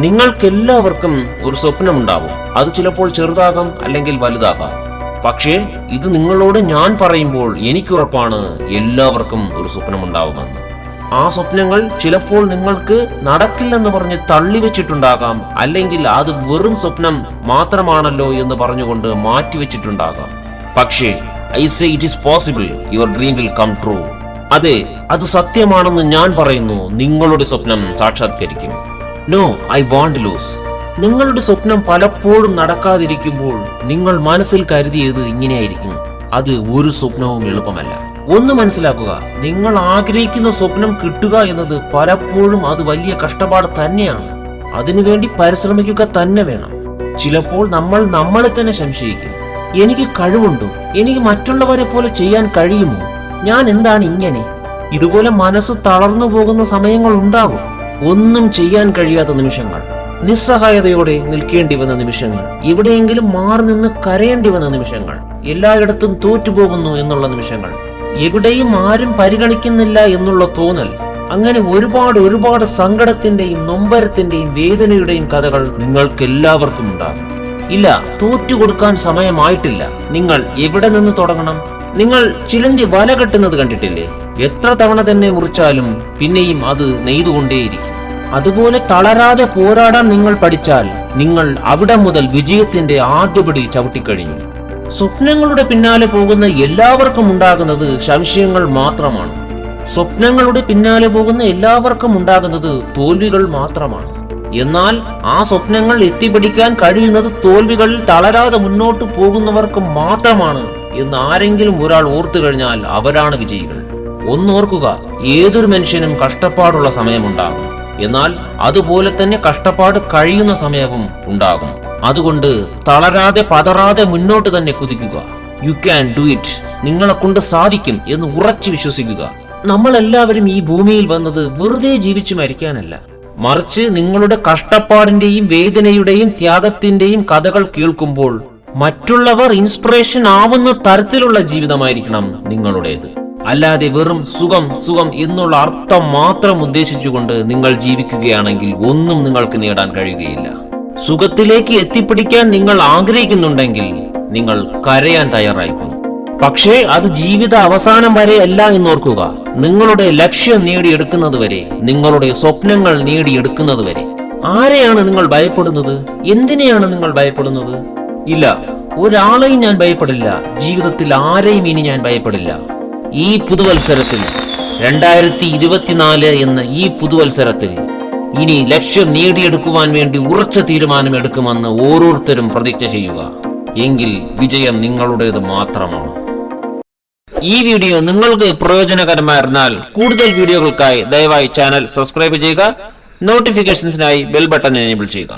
നിങ്ങൾക്കെല്ലാവർക്കും ഒരു സ്വപ്നമുണ്ടാവും. അത് ചിലപ്പോൾ ചെറുതാകാം, അല്ലെങ്കിൽ വലുതാകാം. പക്ഷേ ഇത് നിങ്ങളോട് ഞാൻ പറയുമ്പോൾ എനിക്കുറപ്പാണ് എല്ലാവർക്കും ഒരു സ്വപ്നമുണ്ടാവുമെന്ന്. ആ സ്വപ്നങ്ങൾ ചിലപ്പോൾ നിങ്ങൾക്ക് നടക്കില്ലെന്ന് പറഞ്ഞ് തള്ളിവെച്ചിട്ടുണ്ടാകാം, അല്ലെങ്കിൽ അത് വെറും സ്വപ്നം മാത്രമാണല്ലോ എന്ന് പറഞ്ഞുകൊണ്ട് മാറ്റിവെച്ചിട്ടുണ്ടാകാം. പക്ഷേ I say it is possible, your dream will come true. അതെ, അത് സത്യമാണെന്ന് ഞാൻ പറയുന്നു. നിങ്ങളുടെ സ്വപ്നം സാക്ഷാത്കരിക്കും. No, I want lose. നിങ്ങളുടെ സ്വപ്നം പലപ്പോഴും നടക്കാതിരിക്കുമ്പോൾ നിങ്ങൾ മനസ്സിൽ കരുതിയത് ഇങ്ങനെയായിരിക്കും: അത് ഒരു സ്വപ്നവും എളുപ്പമല്ല. ഒന്ന് മനസ്സിലാക്കുക, നിങ്ങൾ ആഗ്രഹിക്കുന്ന സ്വപ്നം കിട്ടുക എന്നത് പലപ്പോഴും അത് വലിയ കഷ്ടപ്പാട് തന്നെയാണ്. അതിനുവേണ്ടി പരിശ്രമിക്കുക തന്നെ വേണം. ചിലപ്പോൾ നമ്മൾ നമ്മളെ തന്നെ സംശയിക്കും. എനിക്ക് കഴിവുണ്ടോ? എനിക്ക് മറ്റുള്ളവരെ പോലെ ചെയ്യാൻ കഴിയുമോ? ഞാൻ എന്താണ് ഇങ്ങനെ? ഇതുപോലെ മനസ്സ് തളർന്നു പോകുന്ന സമയങ്ങൾ ഉണ്ടാകും. ഒന്നും ചെയ്യാൻ കഴിയാത്ത നിമിഷങ്ങൾ, നിസ്സഹായതയോടെ നിൽക്കേണ്ടി വന്ന നിമിഷങ്ങൾ, എവിടെയെങ്കിലും മാറി നിന്ന് കരയേണ്ടി വന്ന നിമിഷങ്ങൾ, എല്ലായിടത്തും തോറ്റുപോകുന്നു എന്നുള്ള നിമിഷങ്ങൾ, എവിടെയും ആരും പരിഗണിക്കുന്നില്ല എന്നുള്ള തോന്നൽ. അങ്ങനെ ഒരുപാട് സങ്കടത്തിന്റെയും നൊമ്പരത്തിന്റെയും വേദനയുടെയും കഥകൾ നിങ്ങൾക്ക് എല്ലാവർക്കും ഉണ്ടാകും. ഇല്ല, തോറ്റുകൊടുക്കാൻ സമയമായിട്ടില്ല. നിങ്ങൾ എവിടെ നിന്ന് തുടങ്ങണം? നിങ്ങൾ ചിലന്തി വല കെട്ടുന്നത് കണ്ടിട്ടില്ലേ? എത്ര തവണ തന്നെ മുറിച്ചാലും പിന്നെയും അത് നെയ്തുകൊണ്ടേയിരിക്കും. അതുപോലെ തളരാതെ പോരാടാൻ നിങ്ങൾ പഠിച്ചാൽ നിങ്ങൾ അവിടെ മുതൽ വിജയത്തിന്റെ ആദ്യപടി ചവിട്ടിക്കഴിഞ്ഞു. സ്വപ്നങ്ങളുടെ പിന്നാലെ പോകുന്ന എല്ലാവർക്കും ഉണ്ടാകുന്നത് സംശയങ്ങൾ മാത്രമാണ്. സ്വപ്നങ്ങളുടെ പിന്നാലെ പോകുന്ന എല്ലാവർക്കും ഉണ്ടാകുന്നത് തോൽവികൾ മാത്രമാണ്. എന്നാൽ ആ സ്വപ്നങ്ങൾ എത്തിപ്പിടിക്കാൻ കഴിയുന്നത് തോൽവികളിൽ തളരാതെ മുന്നോട്ട് പോകുന്നവർക്ക് മാത്രമാണ് എന്ന് ആരെങ്കിലും ഒരാൾ ഓർത്തു കഴിഞ്ഞാൽ അവരാണ് വിജയികൾ. ഒന്നോർക്കുക, ഏതൊരു മനുഷ്യനും കഷ്ടപ്പാടുള്ള സമയമുണ്ടാകും. എന്നാൽ അതുപോലെ തന്നെ കഷ്ടപ്പാട് കഴിയുന്ന സമയവും ഉണ്ടാകും. അതുകൊണ്ട് തളരാതെ പതറാതെ മുന്നോട്ട് തന്നെ കുതിക്കുക. You can do it. നിങ്ങളെ കൊണ്ട് സാധിക്കും എന്ന് ഉറച്ചു വിശ്വസിക്കുക. നമ്മളെല്ലാവരും ഈ ഭൂമിയിൽ വന്നത് വെറുതെ ജീവിച്ചു മരിക്കാനല്ല, മറിച്ച് നിങ്ങളുടെ കഷ്ടപ്പാടിന്റെയും വേദനയുടെയും ത്യാഗത്തിന്റെയും കഥകൾ കേൾക്കുമ്പോൾ മറ്റുള്ളവർ ഇൻസ്പിറേഷൻ ആവുന്ന തരത്തിലുള്ള ജീവിതമായിരിക്കണം നിങ്ങളുടേത്. അല്ലാതെ വെറും സുഖം എന്നുള്ള അർത്ഥം മാത്രം ഉദ്ദേശിച്ചുകൊണ്ട് നിങ്ങൾ ജീവിക്കുകയാണെങ്കിൽ ഒന്നും നിങ്ങൾക്ക് നേടാൻ കഴിയുകയില്ല. സുഖത്തിലേക്ക് എത്തിപ്പിടിക്കാൻ നിങ്ങൾ ആഗ്രഹിക്കുന്നുണ്ടെങ്കിൽ നിങ്ങൾ കരയാൻ തയ്യാറായിക്കോളൂ. പക്ഷേ അത് ജീവിത അവസാനം വരെ അല്ല എന്നോർക്കുക. നിങ്ങളുടെ ലക്ഷ്യം നേടിയെടുക്കുന്നത് വരെ, നിങ്ങളുടെ സ്വപ്നങ്ങൾ നേടിയെടുക്കുന്നത് വരെ. ആരെയാണ് നിങ്ങൾ ഭയപ്പെടുന്നത്? എന്തിനെയാണ് നിങ്ങൾ ഭയപ്പെടുന്നത്? ഇല്ല, ഒരാളെയും ഞാൻ ഭയപ്പെടില്ല. ജീവിതത്തിൽ ആരെയും ഇനി ഞാൻ ഭയപ്പെടില്ല. ഈ പുതുവത്സരത്തിൽ 2024 എന്ന ഈ പുതുവത്സരത്തിൽ ഇനി ലക്ഷ്യം നേടിയെടുക്കുവാൻ വേണ്ടി ഉറച്ച തീരുമാനം എടുക്കുമെന്ന് ഓരോരുത്തരും പ്രതിജ്ഞ ചെയ്യുക. എങ്കിൽ വിജയം നിങ്ങളുടേത് മാത്രമാണ്. ഈ വീഡിയോ നിങ്ങൾക്ക് പ്രയോജനകരമായിരുന്നാൽ കൂടുതൽ വീഡിയോകൾക്കായി ദയവായി ചാനൽ സബ്സ്ക്രൈബ് ചെയ്യുക. നോട്ടിഫിക്കേഷൻസിനായി ബെൽ ബട്ടൺ എനേബിൾ ചെയ്യുക.